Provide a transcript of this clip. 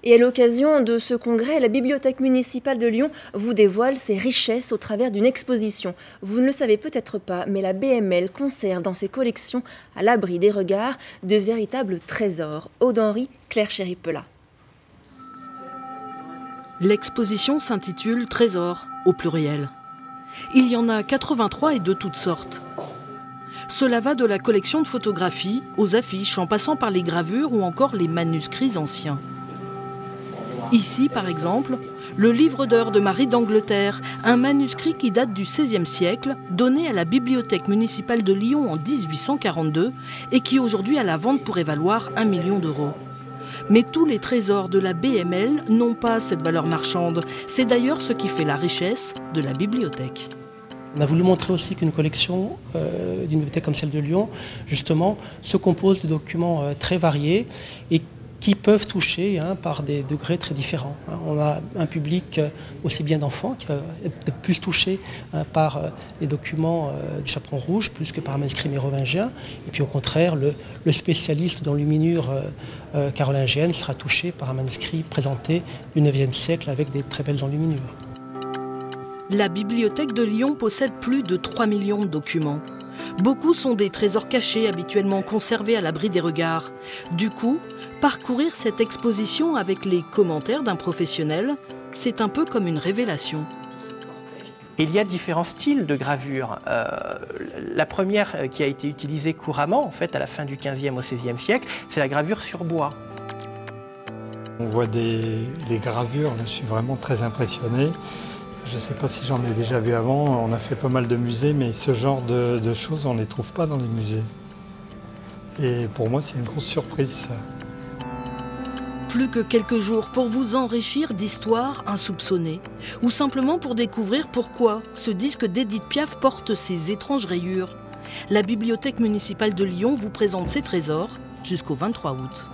Et à l'occasion de ce congrès, la Bibliothèque municipale de Lyon vous dévoile ses richesses au travers d'une exposition. Vous ne le savez peut-être pas, mais la BML conserve dans ses collections, à l'abri des regards, de véritables trésors. Aude Henry, Claire Chéry-Pelat. L'exposition s'intitule « Trésors » au pluriel. Il y en a 83 et de toutes sortes. Cela va de la collection de photographies aux affiches, en passant par les gravures ou encore les manuscrits anciens. Ici, par exemple, le livre d'heures de Marie d'Angleterre, un manuscrit qui date du XVIe siècle, donné à la Bibliothèque municipale de Lyon en 1842 et qui aujourd'hui à la vente pourrait valoir 1 million d'euros. Mais tous les trésors de la BML n'ont pas cette valeur marchande. C'est d'ailleurs ce qui fait la richesse de la bibliothèque. On a voulu montrer aussi qu'une collection d'une bibliothèque comme celle de Lyon, justement, se compose de documents très variés et qui peuvent toucher par des degrés très différents. On a un public aussi bien d'enfants qui va être plus touché par les documents du Chaperon Rouge plus que par un manuscrit mérovingien. Et puis au contraire, le spécialiste dans l'enluminure carolingienne sera touché par un manuscrit présenté du IXe siècle avec des très belles enluminures. La bibliothèque de Lyon possède plus de 3 millions de documents. Beaucoup sont des trésors cachés, habituellement conservés à l'abri des regards. Du coup, parcourir cette exposition avec les commentaires d'un professionnel, c'est un peu comme une révélation. Il y a différents styles de gravure. La première qui a été utilisée couramment, en fait, à la fin du XVe au XVIe siècle, c'est la gravure sur bois. On voit des gravures, là, je suis vraiment très impressionné. Je ne sais pas si j'en ai déjà vu avant, on a fait pas mal de musées, mais ce genre de choses, on ne les trouve pas dans les musées. Et pour moi, c'est une grosse surprise, ça. Plus que quelques jours pour vous enrichir d'histoires insoupçonnées, ou simplement pour découvrir pourquoi ce disque d'Édith Piaf porte ces étranges rayures. La Bibliothèque municipale de Lyon vous présente ses trésors jusqu'au 23 août.